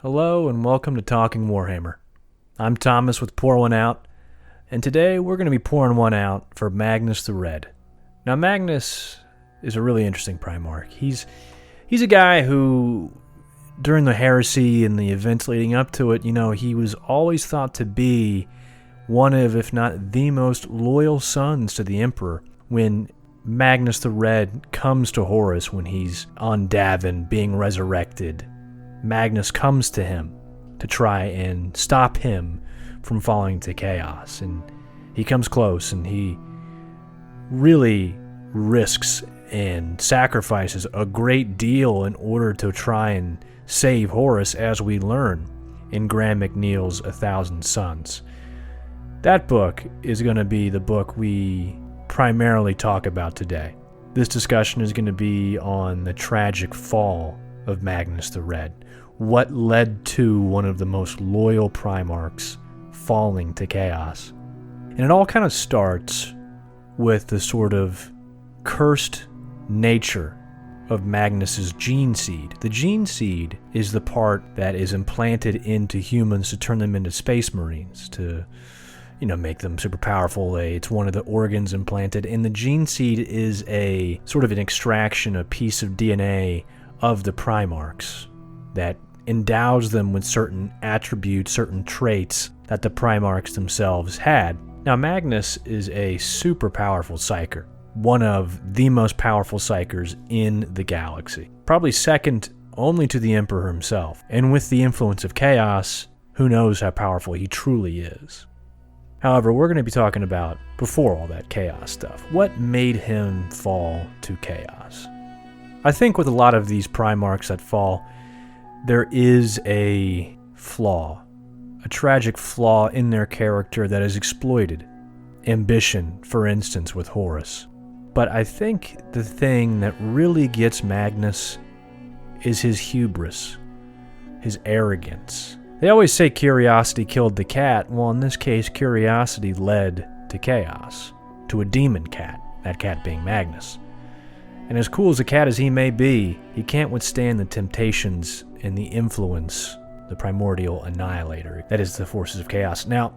Hello and welcome to Talking Warhammer. I'm Thomas with Pour One Out, and today we're going to be pouring one out for Magnus the Red. Now Magnus is a really interesting Primarch. He's a guy who, during the heresy and the events leading up to it, he was always thought to be one of, if not the most loyal sons to the Emperor. When Magnus the Red comes to Horus when he's on Davin being resurrected, Magnus comes to him to try and stop him from falling to chaos. And he comes close and he really risks and sacrifices a great deal in order to try and save Horus, as we learn in Graham McNeill's 1,000 Suns. That book is going to be the book we primarily talk about today. This discussion is going to be on the tragic fall of Magnus the Red. What led to one of the most loyal Primarchs falling to chaos. And it all kind of starts with the sort of cursed nature of Magnus's gene seed. The gene seed is the part that is implanted into humans to turn them into space marines, to make them super powerful. It's one of the organs implanted, and the gene seed is a sort of an extraction, a piece of DNA of the Primarchs that endows them with certain attributes, certain traits that the Primarchs themselves had. Now, Magnus is a super powerful psyker, one of the most powerful psykers in the galaxy, probably second only to the Emperor himself. And with the influence of chaos, who knows how powerful he truly is. However, we're going to be talking about, before all that chaos stuff, what made him fall to chaos. I think with a lot of these Primarchs that fall, there is a flaw, a tragic flaw in their character that is exploited. Ambition, for instance, with Horus. But I think the thing that really gets Magnus is his hubris, his arrogance. They always say curiosity killed the cat. Well, in this case, curiosity led to chaos, to a demon cat, that cat being Magnus. And as cool as a cat as he may be, he can't withstand the temptations and the influence, the primordial annihilator, that is the forces of chaos. Now,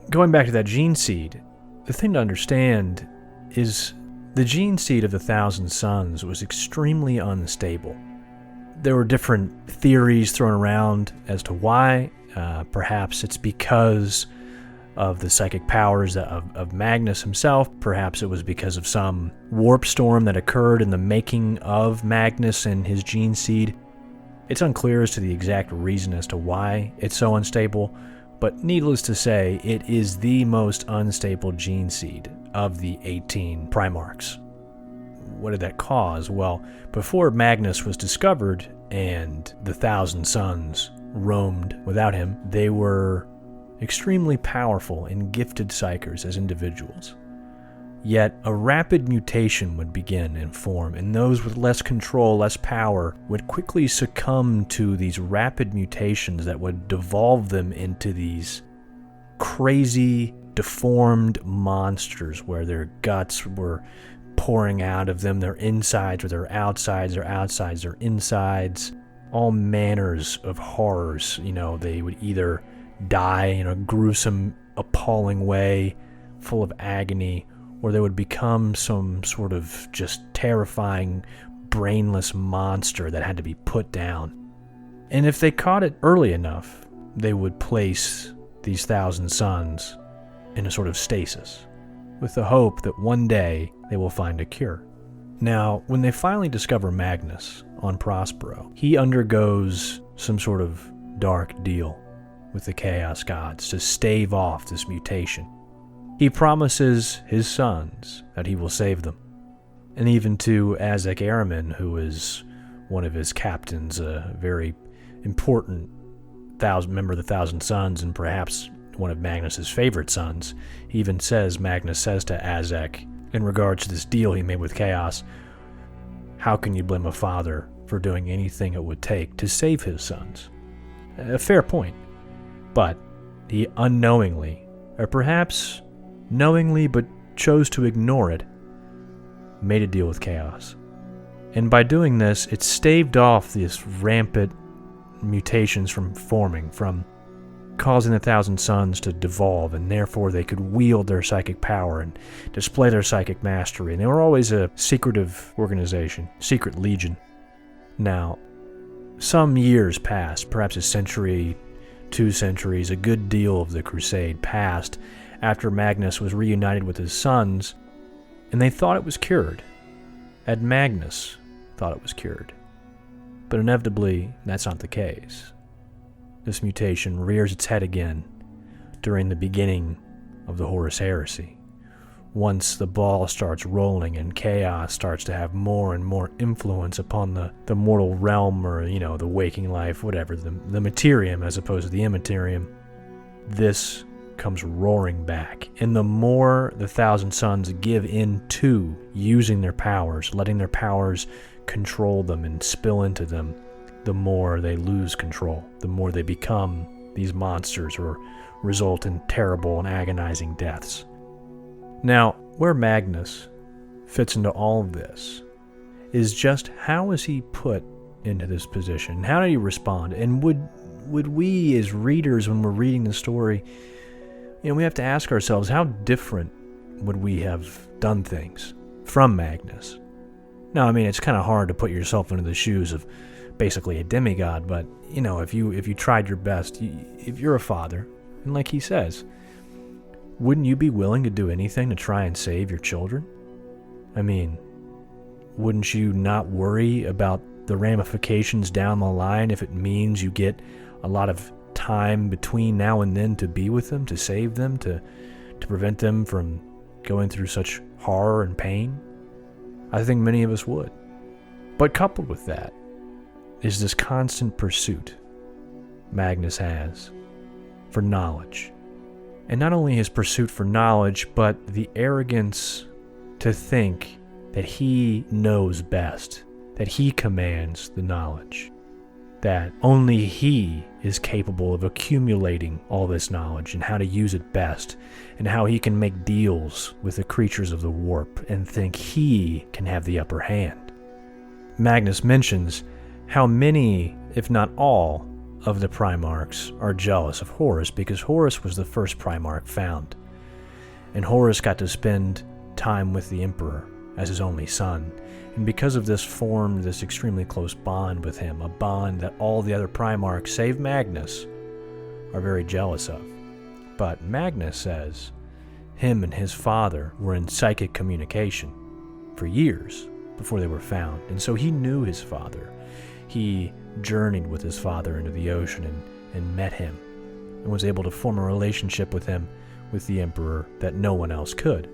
going back to that gene seed, the thing to understand is the gene seed of the 1,000 Suns was extremely unstable. There were different theories thrown around as to why. Perhaps it's because of the psychic powers of Magnus himself. Perhaps it was because of some warp storm that occurred in the making of Magnus and his gene seed. It's unclear as to the exact reason as to why it's so unstable, but needless to say, it is the most unstable gene seed of the 18 Primarchs. What did that cause? Well, before Magnus was discovered and the 1,000 Suns roamed without him, they were extremely powerful and gifted psykers as individuals. Yet a rapid mutation would begin and form, and those with less control, less power, would quickly succumb to these rapid mutations that would devolve them into these crazy, deformed monsters where their guts were pouring out of them, their insides or their outsides, their insides, all manners of horrors. They would either die in a gruesome, appalling way, full of agony, or they would become some sort of just terrifying, brainless monster that had to be put down. And if they caught it early enough, they would place these 1,000 Suns in a sort of stasis, with the hope that one day they will find a cure. Now, when they finally discover Magnus on Prospero, he undergoes some sort of dark deal with the Chaos Gods to stave off this mutation. He promises his sons that he will save them. And even to Azek Araman, who is one of his captains, a very important member of the 1,000 Suns, and perhaps one of Magnus's favorite sons, Magnus says to Azek, in regards to this deal he made with Chaos, how can you blame a father for doing anything it would take to save his sons? A fair point. But he unknowingly, or perhaps knowingly but chose to ignore it, made a deal with Chaos. And by doing this, it staved off this rampant mutations from forming, from causing the Thousand Sons to devolve, and therefore they could wield their psychic power and display their psychic mastery. And they were always a secretive organization, secret legion. Now, some years passed, perhaps a century, 2 centuries, a good deal of the crusade passed after Magnus was reunited with his sons, and they thought it was cured. And Magnus thought it was cured. But inevitably, that's not the case. This mutation rears its head again during the beginning of the Horus Heresy. Once the ball starts rolling and chaos starts to have more and more influence upon the mortal realm, or, the waking life, whatever, the materium as opposed to the immaterium, this comes roaring back. And the more the Thousand Sons give in to using their powers, letting their powers control them and spill into them, the more they lose control, the more they become these monsters or result in terrible and agonizing deaths. Now, where Magnus fits into all of this is just how is he put into this position? How did he respond? And would we as readers, when we're reading the story, we have to ask ourselves, how different would we have done things from Magnus? Now, it's kind of hard to put yourself into the shoes of basically a demigod, but, if you tried your best, if you're a father, and like he says, wouldn't you be willing to do anything to try and save your children? Wouldn't you not worry about the ramifications down the line if it means you get a lot of time between now and then to be with them, to save them, to prevent them from going through such horror and pain? I think many of us would. But coupled with that is this constant pursuit Magnus has for knowledge. And not only his pursuit for knowledge, but the arrogance to think that he knows best, that he commands the knowledge, that only he is capable of accumulating all this knowledge and how to use it best, and how he can make deals with the creatures of the warp and think he can have the upper hand. Magnus mentions how many, if not all, of the Primarchs are jealous of Horus because Horus was the first Primarch found, and Horus got to spend time with the Emperor as his only son, and because of this formed this extremely close bond with him, a bond that all the other Primarchs, save Magnus, are very jealous of. But Magnus says him and his father were in psychic communication for years before they were found, and so he knew his father. He journeyed with his father into the ocean and met him, and was able to form a relationship with him, with the Emperor, that no one else could.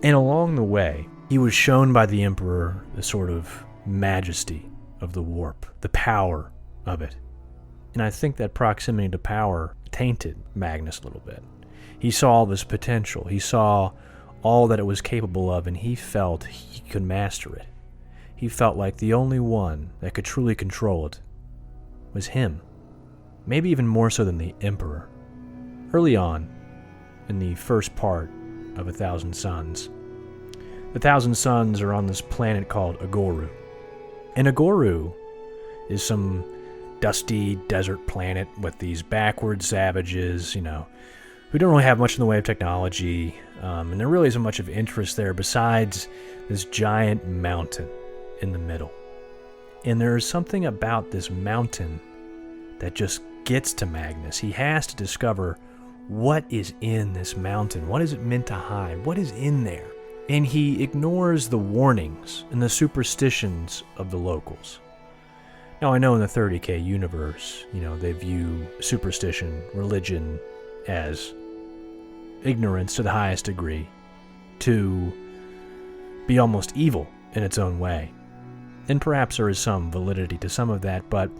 And along the way, he was shown by the Emperor the sort of majesty of the warp, the power of it. And I think that proximity to power tainted Magnus a little bit. He saw all this potential. He saw all that it was capable of, and he felt he could master it. He felt like the only one that could truly control it was him. Maybe even more so than the Emperor. Early on, in the first part of 1,000 Suns, the 1,000 Suns are on this planet called Agoru. And Agoru is some dusty desert planet with these backward savages, who don't really have much in the way of technology, and there really isn't much of interest there besides this giant mountain in the middle. And there is something about this mountain that just gets to Magnus. He has to discover what is in this mountain. What is it meant to hide? What is in there? And he ignores the warnings and the superstitions of the locals. Now, I know in the 30K universe, they view superstition, religion, as ignorance to the highest degree, to be almost evil in its own way. And perhaps there is some validity to some of that, but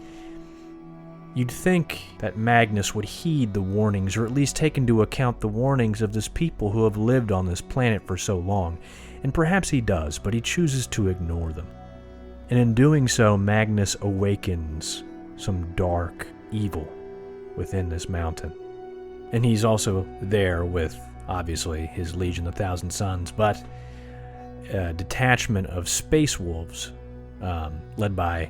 you'd think that Magnus would heed the warnings, or at least take into account the warnings of this people who have lived on this planet for so long. And perhaps he does, but he chooses to ignore them. And in doing so, Magnus awakens some dark evil within this mountain. And he's also there with, obviously, his Legion, the 1,000 Suns, but a detachment of space wolves, led by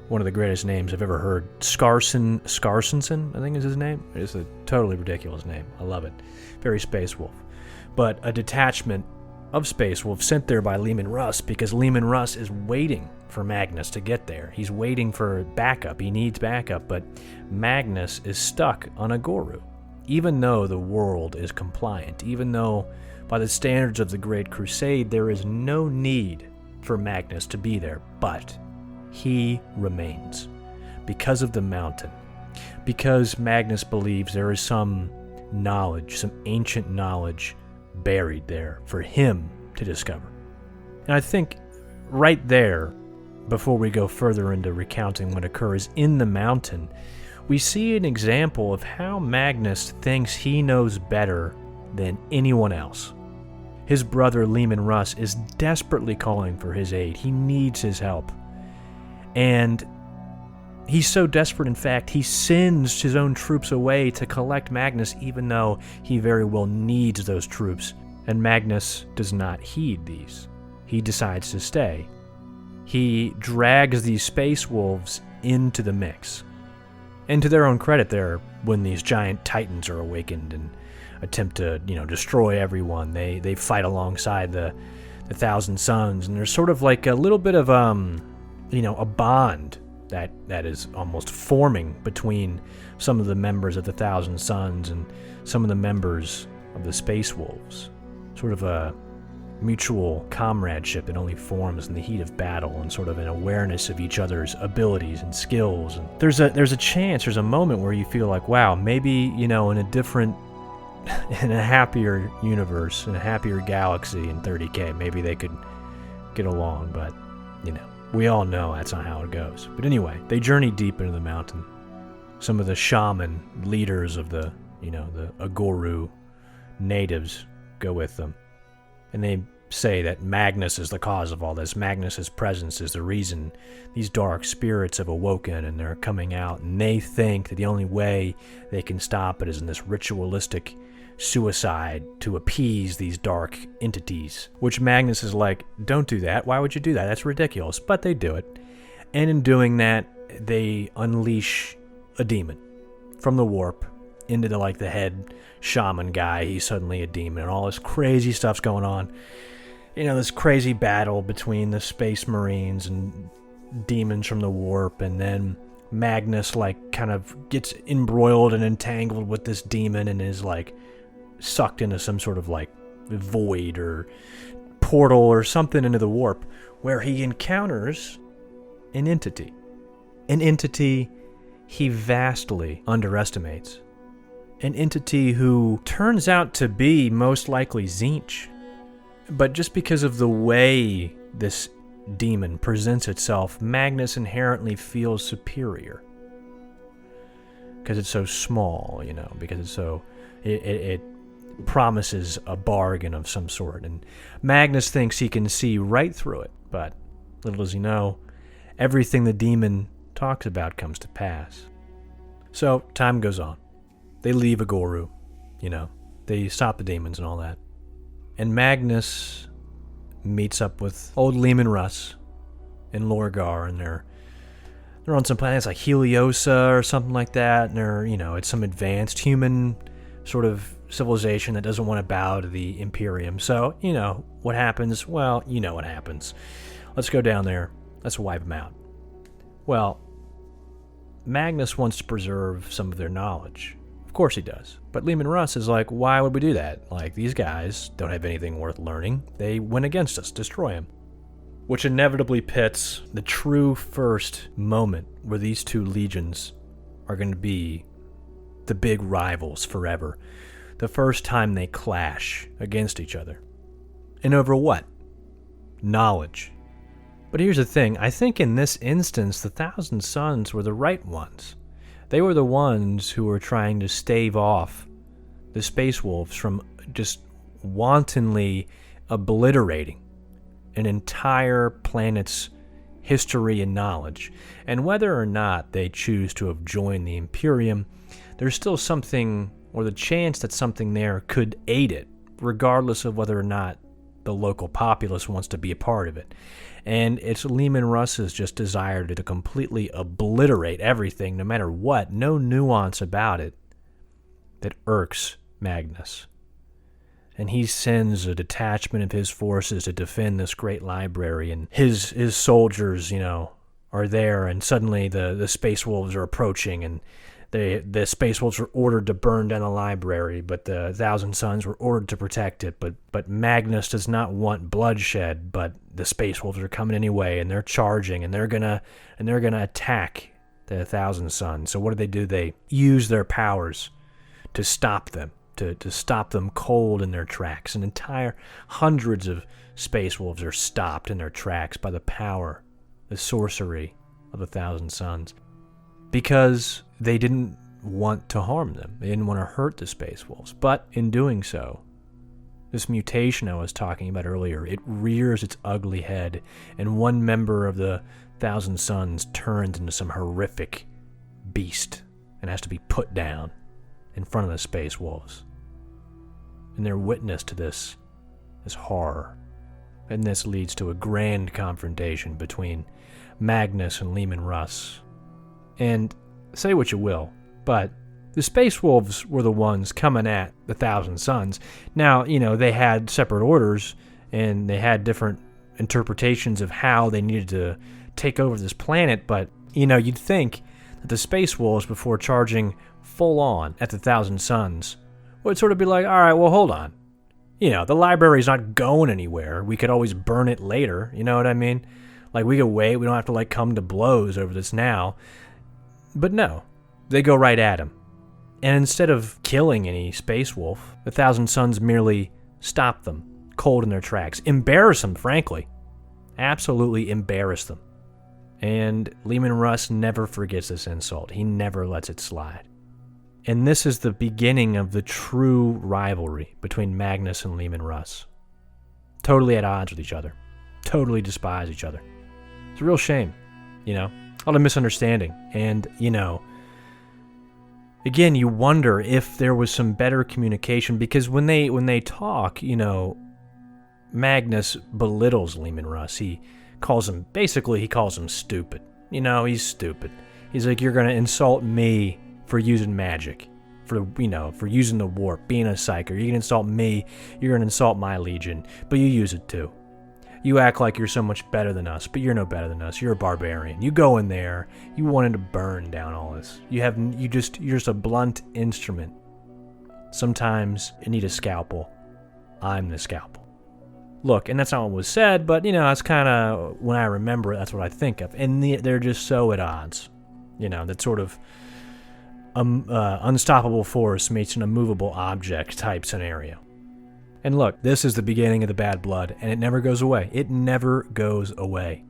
one of the greatest names I've ever heard. Skarsensen, I think is his name. It's a totally ridiculous name. I love it. Very Space Wolf. But a detachment of Space Wolf sent there by Leman Russ, because Leman Russ is waiting for Magnus to get there. He's waiting for backup. He needs backup, but Magnus is stuck on Agoru. Even though the world is compliant, even though by the standards of the Great Crusade there is no need for Magnus to be there, but he remains because of the mountain, because Magnus believes there is some knowledge, some ancient knowledge buried there for him to discover. And I think right there, before we go further into recounting what occurs in the mountain, we see an example of how Magnus thinks he knows better than anyone else. His brother Leman Russ is desperately calling for his aid. He needs his help. And he's so desperate, in fact, he sends his own troops away to collect Magnus, even though he very well needs those troops. And Magnus does not heed these. He decides to stay. He drags these Space Wolves into the mix. And to their own credit there, when these giant titans are awakened and attempt to, destroy everyone, they fight alongside the Thousand Sons, and there's sort of like a little bit of a bond that is almost forming between some of the members of the Thousand Sons and some of the members of the Space Wolves. Sort of a mutual comradeship that only forms in the heat of battle, and sort of an awareness of each other's abilities and skills. And there's a moment where you feel like, wow, maybe, in a happier universe, in a happier galaxy in 30K, maybe they could get along, but, we all know that's not how it goes. But anyway, they journey deep into the mountain. Some of the shaman leaders of the Agoru natives go with them. And they say that Magnus is the cause of all this. Magnus's presence is the reason these dark spirits have awoken, and they're coming out. And they think that the only way they can stop it is in this ritualistic suicide to appease these dark entities. Which Magnus is like, don't do that. Why would you do that? That's ridiculous. But they do it. And in doing that, they unleash a demon from the warp into the head shaman guy. He's suddenly a demon, and all this crazy stuff's going on. This crazy battle between the Space Marines and demons from the warp, and then Magnus kind of gets embroiled and entangled with this demon and is sucked into some sort of void or portal or something into the warp, where he encounters an entity he vastly underestimates. An entity who turns out to be most likely Tzeentch. But just because of the way this demon presents itself, Magnus inherently feels superior. Because it's so small, because it's so... It promises a bargain of some sort. And Magnus thinks he can see right through it. But little does he know, everything the demon talks about comes to pass. So, time goes on. They leave Agoru, they stop the demons and all that. And Magnus meets up with old Leman Russ and Lorgar, and they're on some planets like Heliosa or something like that, and they're, it's some advanced human sort of civilization that doesn't want to bow to the Imperium. So, what happens? Well, what happens. Let's go down there. Let's wipe them out. Well, Magnus wants to preserve some of their knowledge. Of course he does. But Leman Russ is like, why would we do that? These guys don't have anything worth learning. They went against us. Destroy them. Which inevitably pits the true first moment where these two legions are going to be the big rivals forever. The first time they clash against each other. And over what? Knowledge. But here's the thing. I think in this instance, the Thousand Sons were the right ones. They were the ones who were trying to stave off the Space Wolves from just wantonly obliterating an entire planet's history and knowledge. And whether or not they choose to have joined the Imperium, there's still something, or the chance that something there could aid it, regardless of whether or not the local populace wants to be a part of it. And it's Leman Russ's just desire to completely obliterate everything, no matter what, no nuance about it, that irks Magnus. And he sends a detachment of his forces to defend this great library, and his soldiers, are there, and suddenly the Space Wolves are approaching, and the Space Wolves were ordered to burn down the library, but the Thousand Sons were ordered to protect it. But Magnus does not want bloodshed, but the Space Wolves are coming anyway, and they're charging, and they're gonna attack the Thousand Sons. So what do? They use their powers to stop them, to stop them cold in their tracks. And entire hundreds of Space Wolves are stopped in their tracks by the power, the sorcery of the Thousand Sons, because they didn't want to harm them. They didn't want to hurt the Space Wolves. But in doing so, this mutation I was talking about earlier, it rears its ugly head, and one member of the Thousand Sons turns into some horrific beast and has to be put down in front of the Space Wolves. And they're witness to this horror. And this leads to a grand confrontation between Magnus and Leman Russ. And say what you will, but the Space Wolves were the ones coming at the Thousand Sons. Now, they had separate orders, and they had different interpretations of how they needed to take over this planet, but, you'd think that the Space Wolves, before charging full on at the Thousand Sons, would sort of be like, all right, well, hold on. The library's not going anywhere. We could always burn it later, you know what I mean? Like, we could wait. We don't have to, come to blows over this now. But no, they go right at him. And instead of killing any Space Wolf, the Thousand Sons merely stop them, cold in their tracks. Embarrass them, frankly. Absolutely embarrass them. And Leman Russ never forgets this insult. He never lets it slide. And this is the beginning of the true rivalry between Magnus and Leman Russ. Totally at odds with each other. Totally despise each other. It's a real shame, a lot of misunderstanding. And, again, you wonder if there was some better communication, because when they talk, Magnus belittles Leman Russ. He calls him stupid. He's stupid. He's like, you're going to insult me for using magic, for using the warp, being a psyker. You can insult me, you're going to insult my legion, but you use it too. You act like you're so much better than us, but you're no better than us. You're a barbarian. You go in there, you wanted to burn down all this. You're just a blunt instrument. Sometimes you need a scalpel. I'm the scalpel. Look, and that's not what was said, but that's kind of, when I remember it, that's what I think of. And they're just so at odds. That sort of unstoppable force meets an immovable object type scenario. And look, this is the beginning of the bad blood, and it never goes away. It never goes away.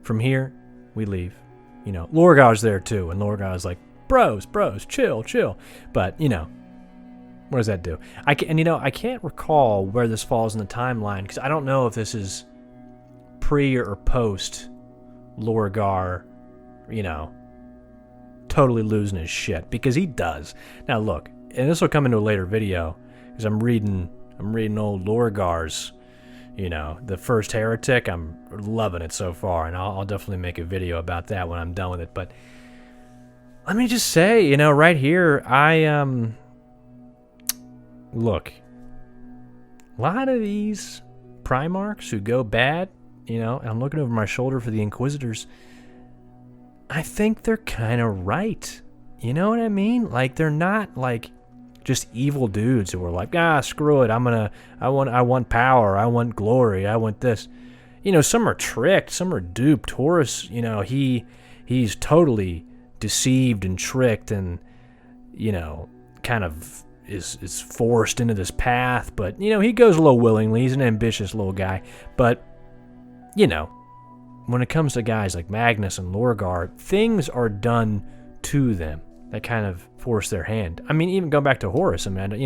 From here, we leave. Lorgar's there too, and Lorgar's like, bros, chill. But, what does that do? I can't recall where this falls in the timeline, because I don't know if this is pre or post Lorgar, totally losing his shit, because he does. Now look, and this will come into a later video, because I'm reading old Lorgar's, the first heretic. I'm loving it so far, and I'll definitely make a video about that when I'm done with it. But let me just say, right here, look, a lot of these Primarchs who go bad, and I'm looking over my shoulder for the Inquisitors, I think they're kind of right. You know what I mean? Like, they're not, just evil dudes who were like, screw it, I want power, I want glory, I want this. Some are tricked, some are duped. Horus, he's totally deceived and tricked, and, kind of is forced into this path, but, he goes a little willingly. He's an ambitious little guy. But, when it comes to guys like Magnus and Lorgar, things are done to them that kind of force their hand. I mean, even going back to Horus, Amanda,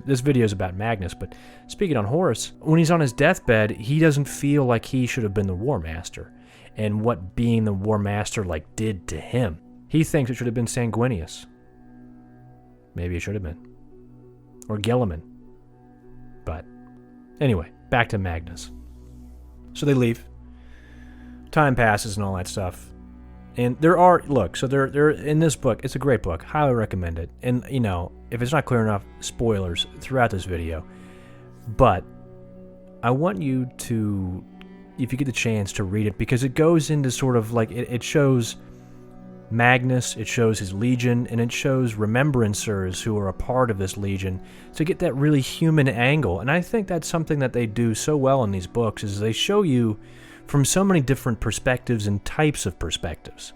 this video is about Magnus, but speaking on Horus, when he's on his deathbed, he doesn't feel like he should have been the War Master, and what being the War Master, did to him. He thinks it should have been Sanguinius. Maybe it should have been. Or Guilliman. But, anyway, back to Magnus. So they leave. Time passes and all that stuff. And there in this book, it's a great book. Highly recommend it. And, if it's not clear enough, spoilers throughout this video. But I want you to, if you get the chance, to read it, because it goes into sort of like, it shows Magnus, it shows his legion, and it shows remembrancers who are a part of this legion to get that really human angle. And I think that's something that they do so well in these books, is they show you from so many different perspectives and types of perspectives.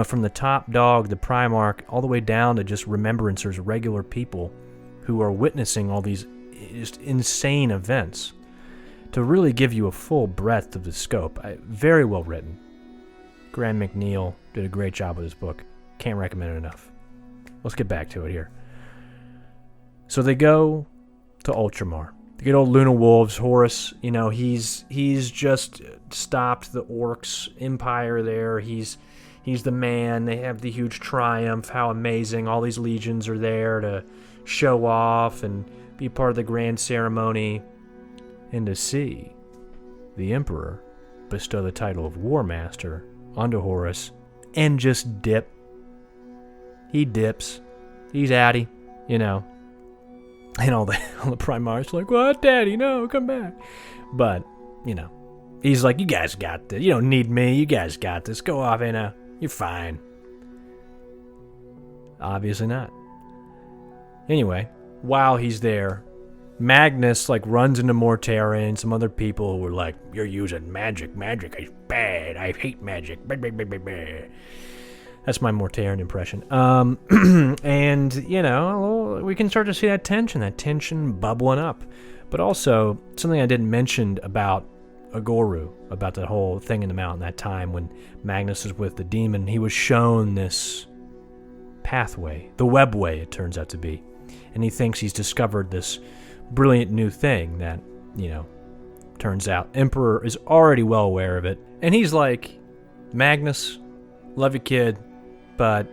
From the top dog, the Primarch, all the way down to just remembrancers, regular people who are witnessing all these just insane events, to really give you a full breadth of the scope. Very well written. Graham McNeill did a great job with this book. Can't recommend it enough. Let's get back to it here. So they go to Ultramar. The good old Luna Wolves, Horus, he's just stopped the Orcs' empire there. He's the man. They have the huge triumph. How amazing. All these legions are there to show off and be part of the grand ceremony. And to see the Emperor bestow the title of War Master onto Horus and just dip. He dips. He's outie, And all the Primarchs like, what, Daddy? No, come back. But, he's like, you guys got this. You don't need me. You guys got this. Go off, You're fine. Obviously not. Anyway, while he's there, Magnus runs into Mortara and some other people who were like, you're using magic. Magic is bad. I hate magic. That's my Mortara impression. And, we can start to see that tension bubbling up. But also, something I didn't mention about Agoru, about that whole thing in the mountain, that time when Magnus was with the demon, he was shown this pathway, the webway it turns out to be. And he thinks he's discovered this brilliant new thing that, turns out Emperor is already well aware of it. And he's like, Magnus, love you, kid, but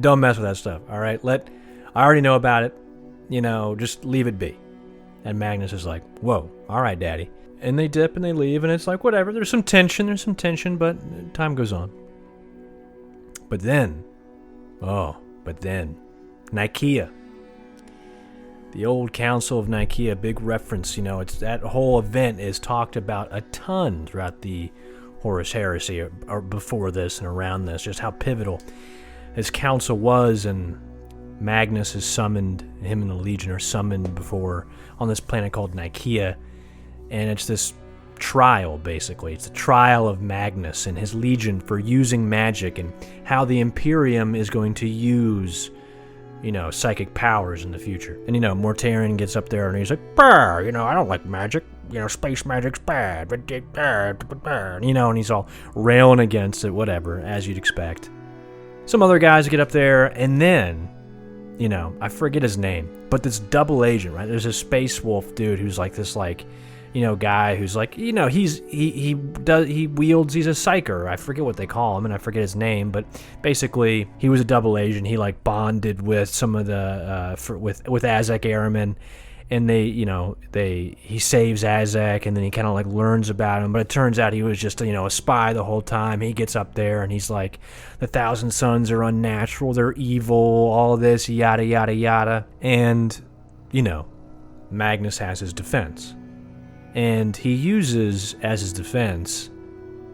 don't mess with that stuff, all right? I already know about it, just leave it be. And Magnus is like, whoa, all right, Daddy. And they dip and they leave, and it's like, whatever, there's some tension, but time goes on. But then, Nicaea. The old Council of Nicaea, big reference, it's that whole event is talked about a ton throughout the Horus Heresy, or before this and around this, just how pivotal this council was. And Magnus is summoned, him and the Legion are summoned before on this planet called Nicaea, and it's this trial, basically. It's the trial of Magnus and his Legion for using magic, and how the Imperium is going to use psychic powers in the future. And, Mortarion gets up there and he's like, brr, I don't like magic. Space magic's bad. And he's all railing against it, whatever, as you'd expect. Some other guys get up there, and then, I forget his name, but this double agent, right? There's a space wolf dude who's like this, guy who's like, he wields, he's a psyker. I forget what they call him, and I forget his name, but basically he was a double agent. He bonded with some of the with Azek Airmen, and he saves Azek, and then he kind of learns about him, but it turns out he was just a spy the whole time. He gets up there and he's like, the Thousand Sons are unnatural, they're evil, all this, yada yada yada. And Magnus has his defense. And he uses, as his defense,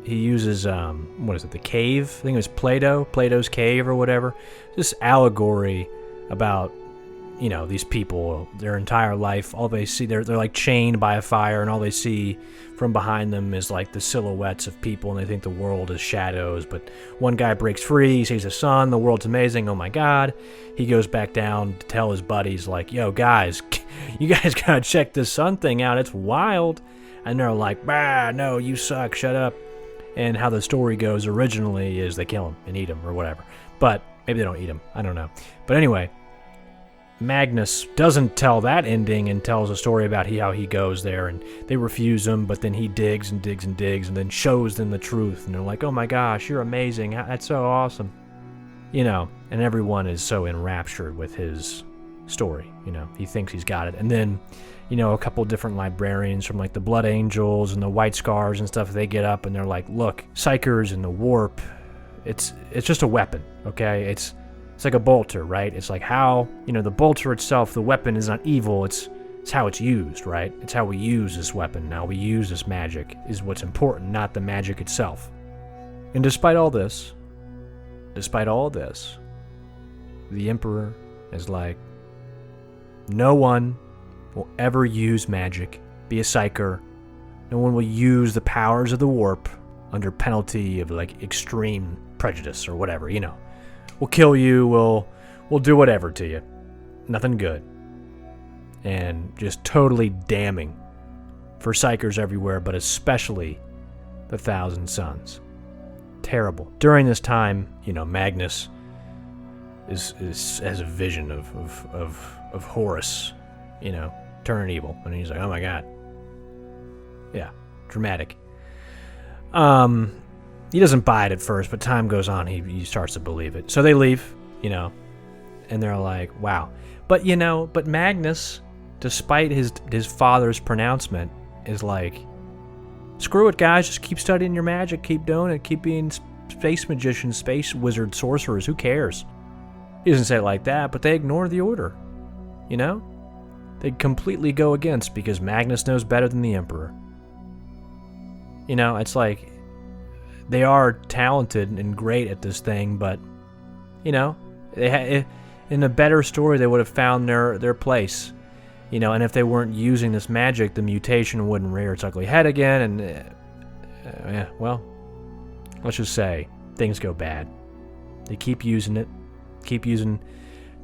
the cave? I think it was Plato's cave or whatever. This allegory about, these people, their entire life, all they see, they're chained by a fire, and all they see from behind them is the silhouettes of people, and they think the world is shadows. But one guy breaks free, he sees the sun, the world's amazing, oh my god. He goes back down to tell his buddies, yo, guys, you guys gotta check this sun thing out, it's wild. And they're like, bah, no, you suck, shut up. And how the story goes originally is they kill him and eat him or whatever. But maybe they don't eat him, I don't know. But anyway, Magnus doesn't tell that ending and tells a story about how he goes there, and they refuse him, but then he digs and digs and digs and then shows them the truth, and they're like, oh my gosh, you're amazing, that's so awesome. And everyone is so enraptured with his story. He thinks he's got it. And then, a couple different librarians from like the Blood Angels and the White Scars and stuff, they get up and they're like, look, Psychers and the warp, it's just a weapon, okay? It's like a bolter, right? It's like how, the bolter itself, the weapon is not evil, it's how it's used, right? It's how we use this weapon, how we use this magic is what's important, not the magic itself. And despite all this, the Emperor is like, no one will ever use magic, be a psyker. No one will use the powers of the warp under penalty of like extreme prejudice or whatever, We'll kill you, we'll do whatever to you. Nothing good. And just totally damning for psychers everywhere, but especially the Thousand Sons. Terrible. During this time, Magnus has a vision of Horus, turning evil, and he's like, oh my god. Yeah, dramatic. He doesn't buy it at first, but time goes on, he starts to believe it. So they leave, and they're like, wow. But Magnus, despite his father's pronouncement, is like, screw it, guys, just keep studying your magic, keep doing it, keep being space magicians, space wizards, sorcerers, who cares? He doesn't say it like that, but they ignore the order, They completely go against because Magnus knows better than the Emperor. It's like they are talented and great at this thing, but, in a better story, they would have found their place. And if they weren't using this magic, the mutation wouldn't rear its ugly head again, and, well, let's just say things go bad. They keep using it, keep using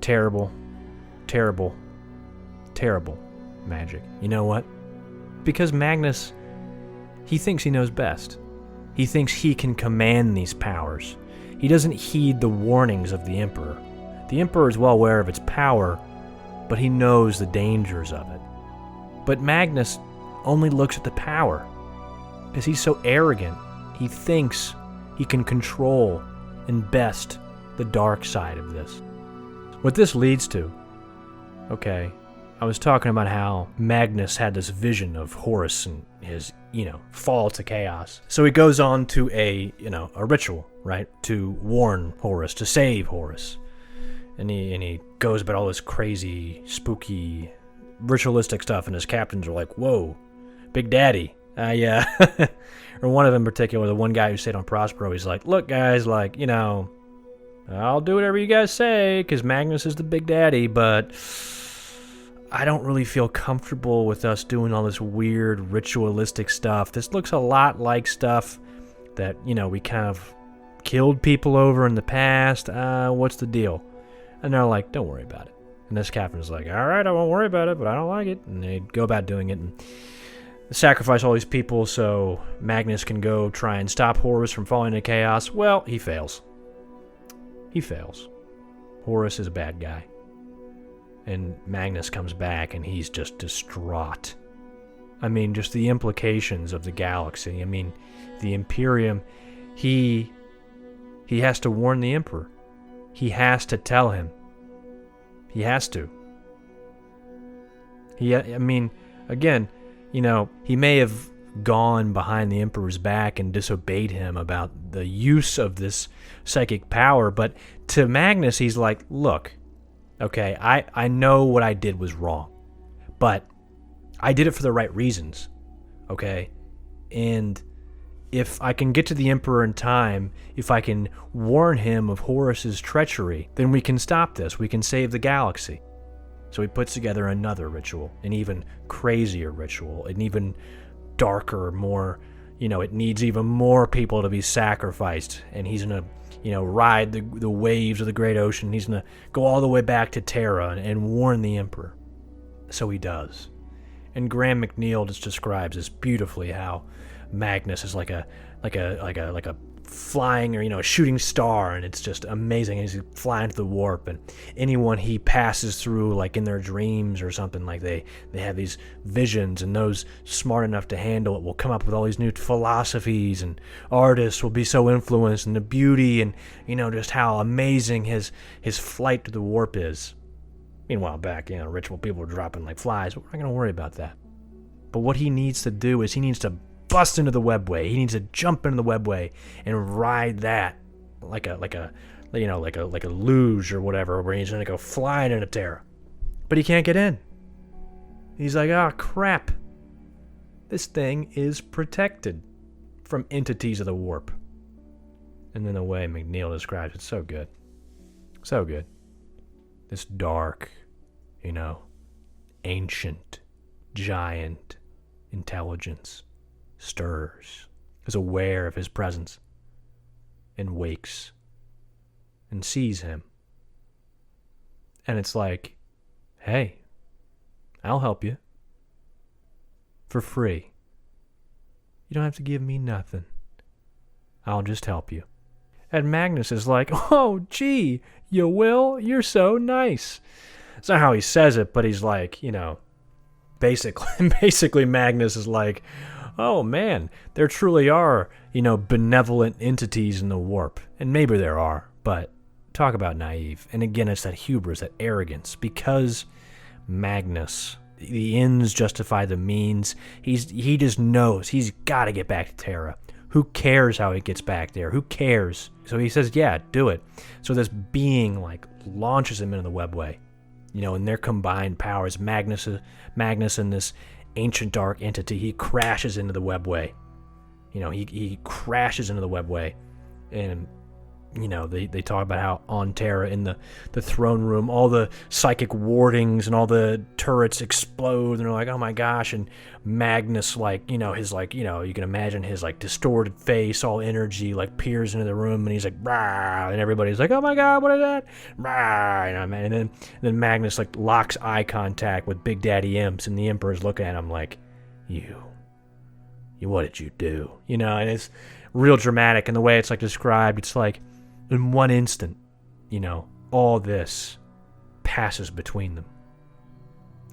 terrible, terrible, terrible magic. You know what? Because Magnus, he thinks he knows best. He thinks he can command these powers. He doesn't heed the warnings of the Emperor. The Emperor is well aware of its power, but he knows the dangers of it. But Magnus only looks at the power because he's so arrogant. He thinks he can control and best the dark side of this. What this leads to, okay, I was talking about how Magnus had this vision of Horus and his, fall to chaos. So he goes on to a ritual, right, to warn Horus, to save Horus. And he goes about all this crazy, spooky, ritualistic stuff, and his captains are like, whoa, Big Daddy. Or one of them in particular, the one guy who stayed on Prospero, he's like, look, guys, like, I'll do whatever you guys say, because Magnus is the Big Daddy, but I don't really feel comfortable with us doing all this weird ritualistic stuff. This looks a lot like stuff that, we kind of killed people over in the past. What's the deal? And they're like, don't worry about it. And this captain's like, all right, I won't worry about it, but I don't like it. And they go about doing it and sacrifice all these people so Magnus can go try and stop Horus from falling into chaos. Well, he fails. Horus is a bad guy. And Magnus comes back and he's just distraught. I mean, just the implications of the galaxy. I mean, the Imperium, he has to warn the Emperor. He has to tell him. He has to. Again, he may have gone behind the Emperor's back and disobeyed him about the use of this psychic power, but to Magnus, he's like, look, okay, I know what I did was wrong, but I did it for the right reasons, okay? And if I can get to the Emperor in time, if I can warn him of Horus's treachery, then we can stop this. We can save the galaxy. So he puts together another ritual, an even crazier ritual, an even darker, more, it needs even more people to be sacrificed. And he's going to, ride the waves of the great ocean. He's going to go all the way back to Terra and warn the Emperor. So he does. And Graham McNeill just describes this beautifully, how Magnus is like a flying, or a shooting star, and it's just amazing. He's flying to the warp, and anyone he passes through, like in their dreams or something, like they have these visions, and those smart enough to handle it will come up with all these new philosophies, and artists will be so influenced, and the beauty, and just how amazing his flight to the warp is. Meanwhile, back, ritual people were dropping like flies, but we're not going to worry about that. But what he needs to do is he needs to bust into the webway. He needs to jump into the webway and ride that like a luge or whatever, where he's going to go flying into Terra. But he can't get in. He's like, oh, crap. This thing is protected from entities of the warp. And then the way McNeill describes it, so good. So good. This dark, ancient, giant intelligence stirs, is aware of his presence, and wakes, and sees him. And it's like, hey, I'll help you. For free. You don't have to give me nothing. I'll just help you. And Magnus is like, oh, gee, you will? You're so nice. It's not how he says it, but he's like, basically Magnus is like, oh, man, there truly are, benevolent entities in the warp. And maybe there are, but talk about naive. And again, it's that hubris, that arrogance, because Magnus, the ends justify the means. He just knows he's got to get back to Terra. Who cares how he gets back there? Who cares? So he says, yeah, do it. So this being launches him into the webway. In their combined powers, Magnus and this ancient dark entity, he crashes into the webway. He crashes into the webway. And they talk about how on Terra in the throne room, all the psychic wardings and all the turrets explode, and they're like, oh my gosh, and Magnus, his you can imagine his distorted face, all energy, peers into the room, and he's like, rah, and everybody's like, oh my god, what is that? Rah, and then Magnus locks eye contact with Big Daddy Imps, and the Emperor's looking at him like, you, what did you do? And it's real dramatic, and the way it's described, it's in one instant, all this passes between them.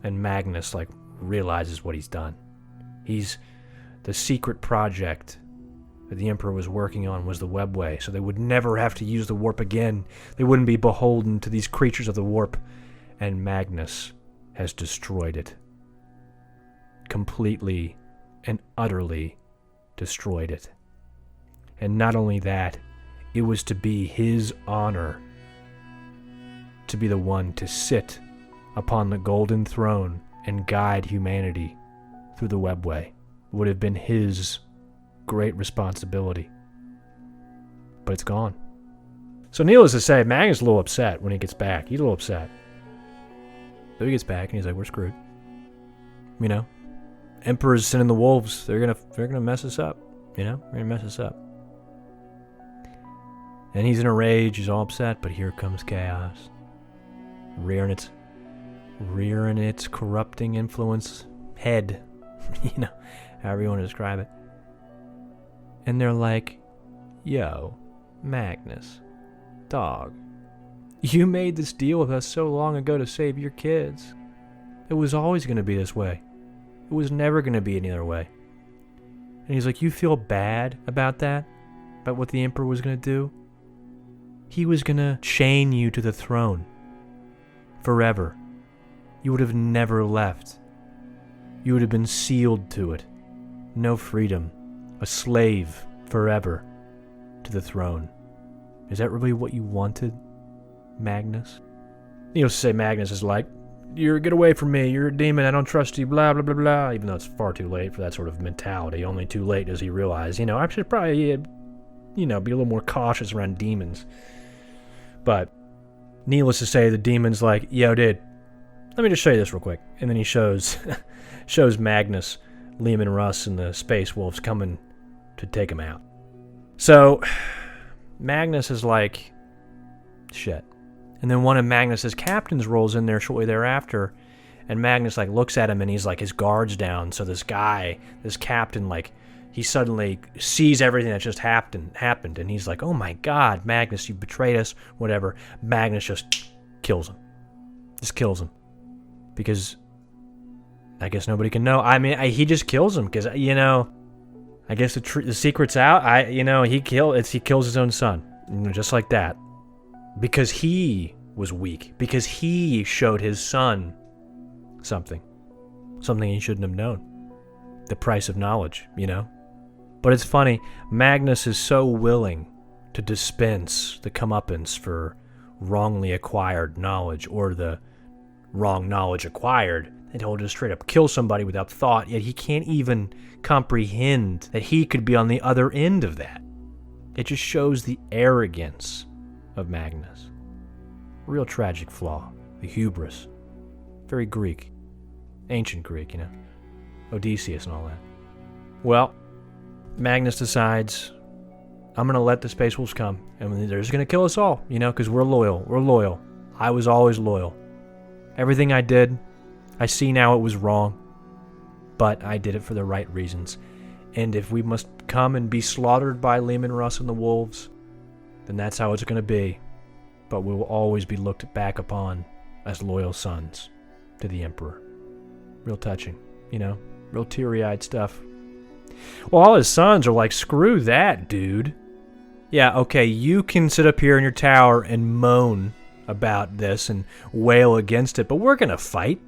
And Magnus, realizes what he's done. The secret project that the Emperor was working on was the webway, so they would never have to use the warp again. They wouldn't be beholden to these creatures of the warp. And Magnus has destroyed it. Completely and utterly destroyed it. And not only that, it was to be his honor to be the one to sit upon the golden throne and guide humanity through the webway. It would have been his great responsibility. But it's gone. So needless to say, Magnus is a little upset when he gets back. He's a little upset. So he gets back and he's like, we're screwed. Emperor's sending the wolves. They're gonna mess us up. They're gonna mess us up. And he's in a rage, he's all upset, but here comes chaos. Rearing its corrupting influence head. However you want to describe it. And they're like, yo, Magnus, dog, you made this deal with us so long ago to save your kids. It was always going to be this way. It was never going to be any other way. And he's like, you feel bad about that? About what the Emperor was going to do? He was going to chain you to the throne forever. You would have never left. You would have been sealed to it. No freedom. A slave forever to the throne. Is that really what you wanted, Magnus? Needless to say, Magnus is like, get away from me, you're a demon, I don't trust you, blah, blah, blah, blah. Even though it's far too late for that sort of mentality. Only too late does he realize, I should probably, be a little more cautious around demons. But needless to say, the demon's like, yo, dude, let me just show you this real quick. And then he shows Magnus, Liam and Russ, and the Space Wolves coming to take him out. So Magnus is like, shit. And then one of Magnus's captains rolls in there shortly thereafter, and Magnus looks at him, and he's his guard's down. So this captain, he suddenly sees everything that just happened, and he's like, oh my god, Magnus, you betrayed us, whatever. Magnus just kills him. Just kills him. Because I guess nobody can know. He just kills him, because, I guess the secret's out. He kills his own son, just like that. Because he was weak because he showed his son something he shouldn't have known. The price of knowledge, But it's funny, Magnus is so willing to dispense the comeuppance for wrongly acquired knowledge or the wrong knowledge acquired that he'll just straight up kill somebody without thought, yet he can't even comprehend that he could be on the other end of that. It just shows the arrogance of Magnus. Real tragic flaw, the hubris. Very Greek. Ancient Greek, Odysseus and all that. Well, Magnus decides, I'm going to let the Space Wolves come, and they're just going to kill us all, because we're loyal. We're loyal. I was always loyal. Everything I did, I see now it was wrong, but I did it for the right reasons. And if we must come and be slaughtered by Leman Russ and the Wolves, then that's how it's going to be. But we will always be looked back upon as loyal sons to the Emperor. Real touching, real teary-eyed stuff. Well, all his sons are like, screw that, dude. Yeah, okay, you can sit up here in your tower and moan about this and wail against it, but we're going to fight.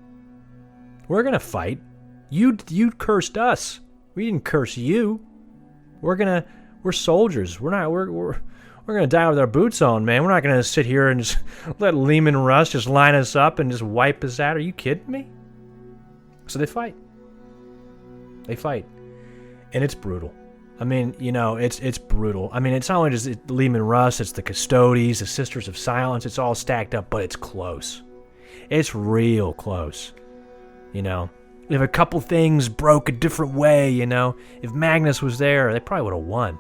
We're going to fight. You cursed us. We didn't curse you. We're soldiers. We're going to die with our boots on, man. We're not going to sit here and just let Leman Russ just line us up and just wipe us out. Are you kidding me? So they fight. They fight. And it's brutal. I mean, it's brutal. I mean, it's not only just Leman Russ, it's the Custodies, the Sisters of Silence. It's all stacked up, but it's close. It's real close. If a couple things broke a different way, if Magnus was there, they probably would have won.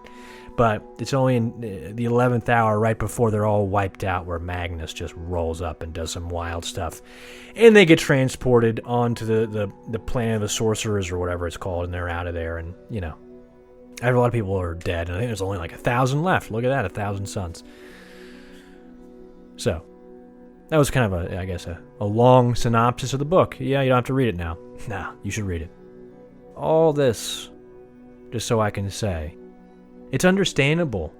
But it's only in the 11th hour, right before they're all wiped out, where Magnus just rolls up and does some wild stuff. And they get transported onto the planet of the sorcerers or whatever it's called, and they're out of there. And, a lot of people are dead, and I think there's only like 1,000 left. Look at that, 1,000 sons. So, that was kind of a long synopsis of the book. Yeah, you don't have to read it now. Nah, you should read it. All this, just so I can say, it's understandable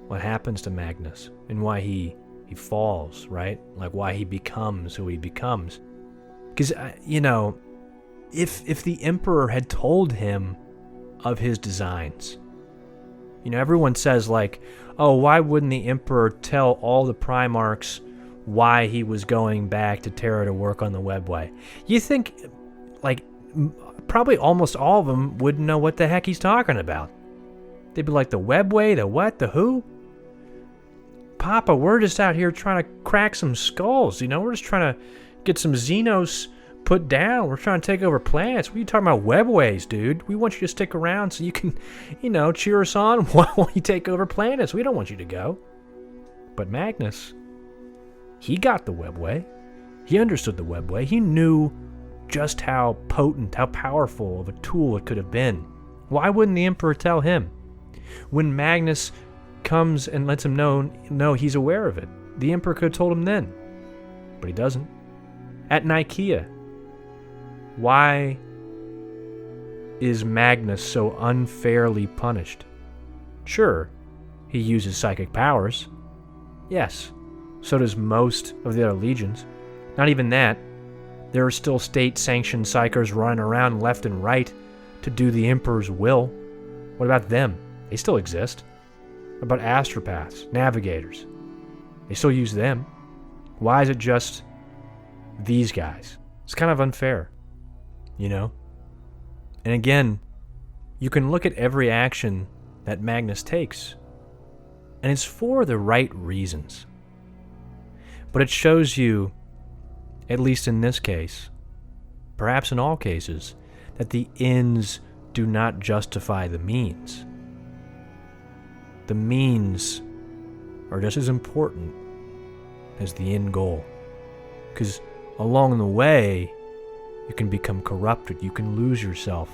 what happens to Magnus and why he falls, right? Like why he becomes who he becomes. Because, if the Emperor had told him of his designs, everyone says like, oh, why wouldn't the Emperor tell all the Primarchs why he was going back to Terra to work on the webway? You think, probably almost all of them wouldn't know what the heck he's talking about. They'd be like, the webway, the what, the who? Papa, we're just out here trying to crack some skulls, We're just trying to get some Xenos put down. We're trying to take over planets. What are you talking about webways, dude? We want you to stick around so you can, cheer us on while you take over planets. We don't want you to go. But Magnus, he got the webway. He understood the webway. He knew just how potent, how powerful of a tool it could have been. Why wouldn't the Emperor tell him? When Magnus comes and lets him know he's aware of it. The Emperor could have told him then, but he doesn't. At Nicaea, why is Magnus so unfairly punished? Sure, he uses psychic powers. Yes, so does most of the other legions. Not even that. There are still state-sanctioned psychers running around left and right to do the Emperor's will. What about them? They still exist. What about astropaths, navigators? They still use them. Why is it just these guys? It's kind of unfair, And again, you can look at every action that Magnus takes, and it's for the right reasons. But it shows you, at least in this case, perhaps in all cases, that the ends do not justify the means. The means are just as important as the end goal. Because along the way, you can become corrupted, you can lose yourself.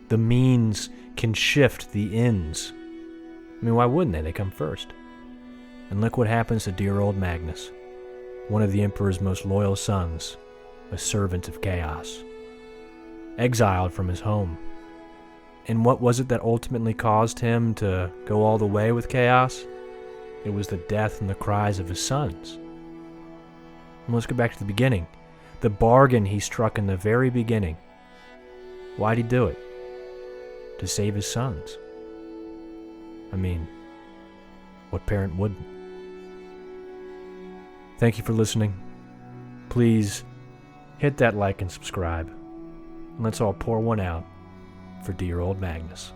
The means can shift the ends. I mean, why wouldn't they? They come first. And look what happens to dear old Magnus, one of the Emperor's most loyal sons, a servant of chaos, exiled from his home. And what was it that ultimately caused him to go all the way with chaos? It was the death and the cries of his sons. And let's go back to the beginning. The bargain he struck in the very beginning. Why'd he do it? To save his sons. I mean, what parent wouldn't? Thank you for listening. Please hit that like and subscribe. And let's all pour one out for dear old Magnus.